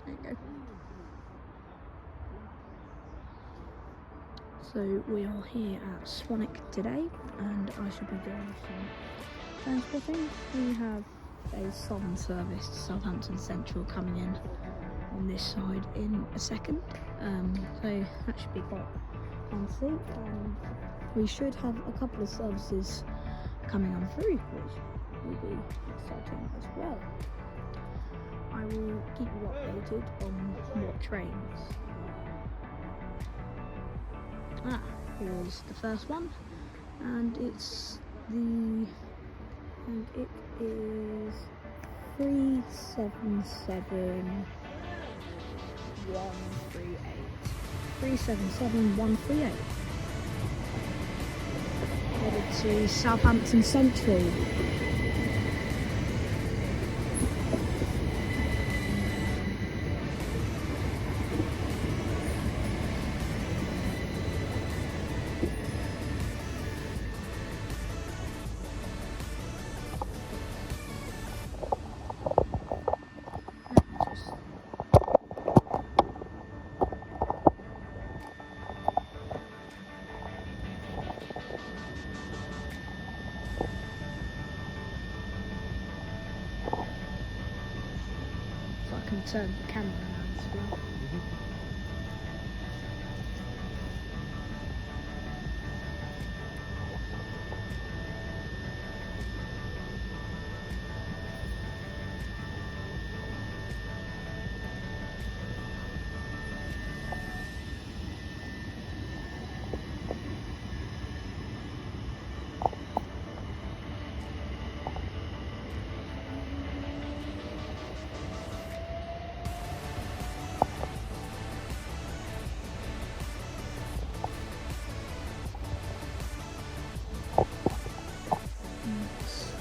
There you go. So we are here at Swanwick today, and I should be doing some transporting. We have a Southern service to Southampton Central coming in on this side in a second. So that should be quite fun to see. And we should have a couple of services coming on through, which will be exciting as well. I will keep you updated on what trains. Here's the first one, and it is 377-138. Headed to Southampton Central. I can turn the camera around as well.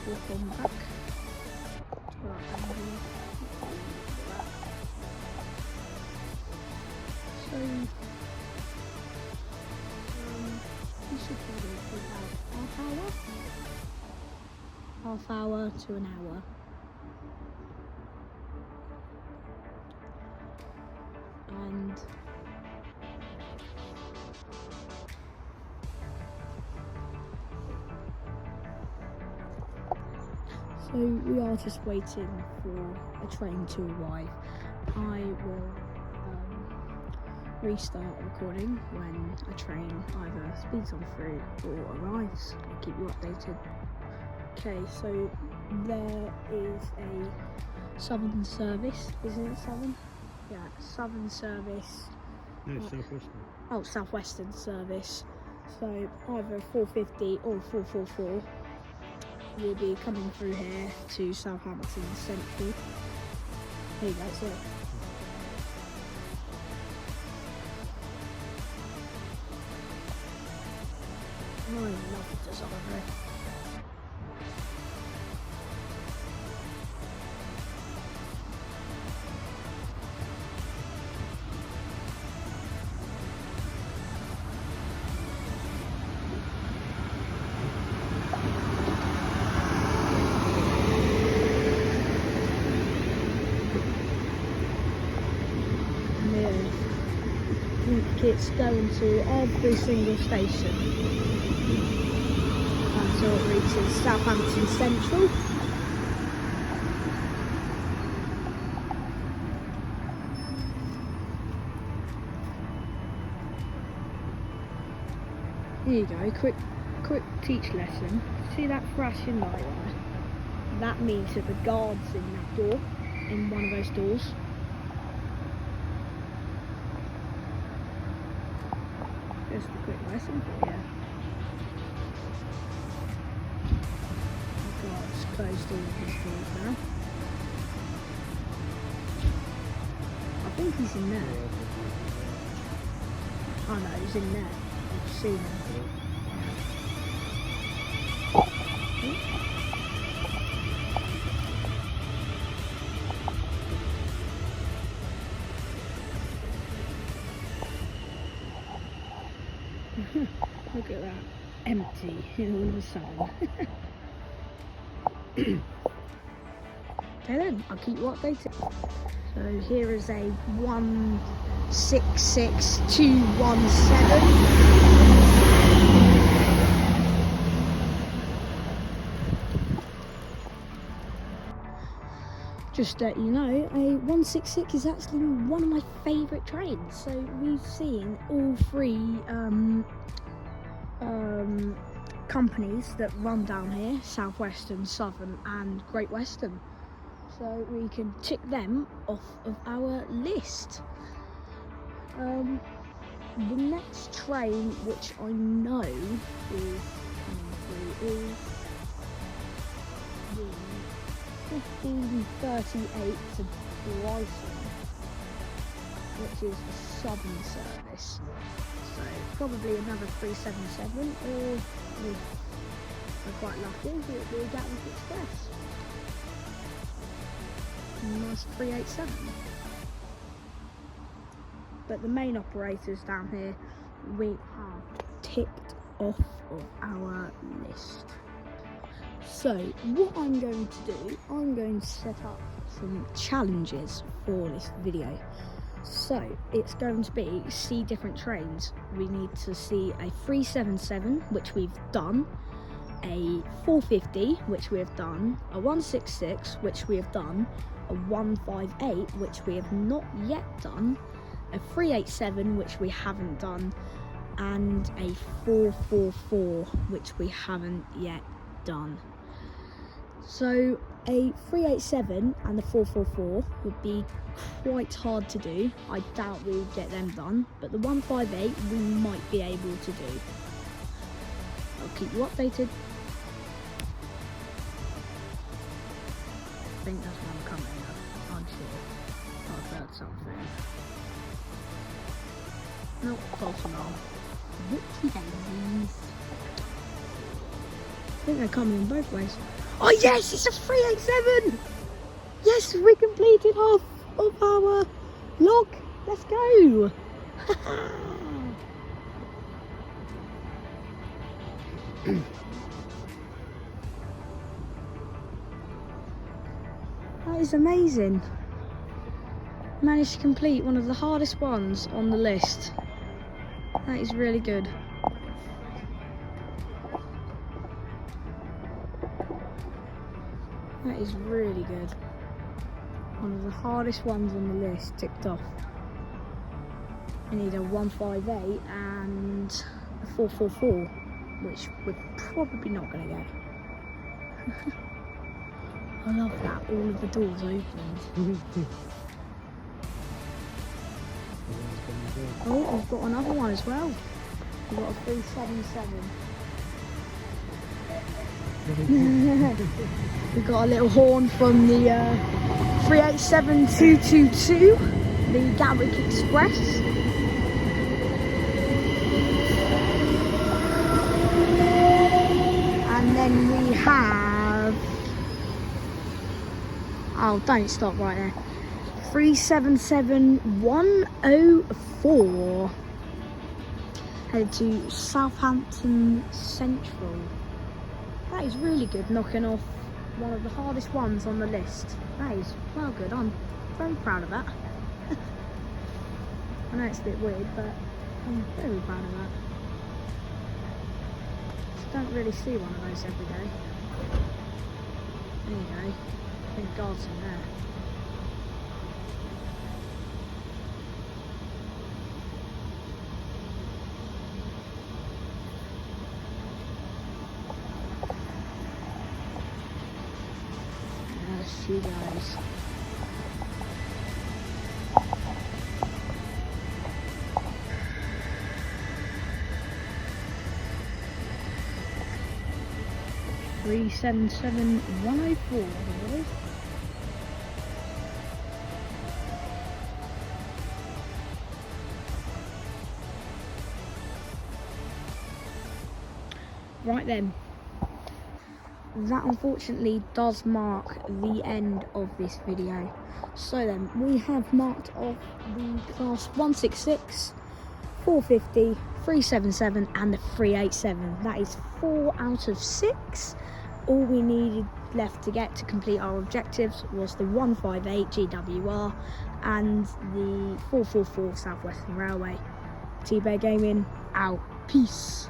Walk on back to our angle. So we should be there for about half hour to an hour. And so we are just waiting for a train to arrive. I will restart recording when a train either speeds on through or arrives. I'll keep you updated. Okay, so there is a Southern service. Isn't it Southern? Yeah, Southern service. No, Southwestern. Oh, Southwestern service. So either 450 or 444 will be coming through here to Southampton Central. There you go, that's it. I love the design though. It's going to every single station until it reaches Southampton Central. Here you go, quick teach lesson. See that flashing light there? That means that the guard's in that door, in one of those doors. Just a quick lesson for you. The guard's closed all of his doors now. I think he's in there. Oh no, he's in there. I've seen him. Look at that, empty all of a sudden. Okay then, I'll keep you updated. So here is a 166217. Just to let you know, a 166 is actually one of my favourite trains. So we've seen all three companies that run down here: South Western, Southern and Great Western. So we can tick them off of our list. The next train which I know is coming through is the 1538 to Brighton, which is a Southern service. So probably another 377, or if we're quite lucky, it'll be a Gatwick Express. Nice 387. But the main operators down here we have ticked off of our list. So what I'm going to do, I'm going to set up some challenges for this video. So it's going to be see different trains. We need to see a 377, which we've done, a 450, which we have done, a 166, which we have done, a 158, which we have not yet done, a 387, which we haven't done, and a 444, which we haven't yet done. So a 387 and the 444 would be quite hard to do. I doubt we'll get them done, but the 158 we might be able to do. I'll keep you updated. I think that's one coming up, I'm sure. I've heard something. Nope, false alarm. Whoopsie daisies. I think they're coming in both ways. Oh yes, it's a 387! Yes, we completed half of our log. Let's go! That is amazing. Managed to complete one of the hardest ones on the list. That is really good. That is really good. One of the hardest ones on the list ticked off. I need a 158 and a 444, which we're probably not going to get. I love that, all of the doors opened. Oh, we've got another one as well. We've got a 377. We got a little horn from the 387222, the Gatwick Express. And then we have, oh, don't stop right there, 377104, headed to Southampton Central. That is really good, knocking off one of the hardest ones on the list. That is well good. I'm very proud of that. I know it's a bit weird, but I'm very proud of that. Just don't really see one of those every day. There you go. I think God's in there. You guys. Three 77104. Right then. That unfortunately does mark the end of this video. So then, we have marked off the class 166, 450, 377 and the 387. That is 4 out of 6. all we needed left to get to complete our objectives was the 158 GWR and the 444 South Western Railway. T-Bear Gaming out. Peace.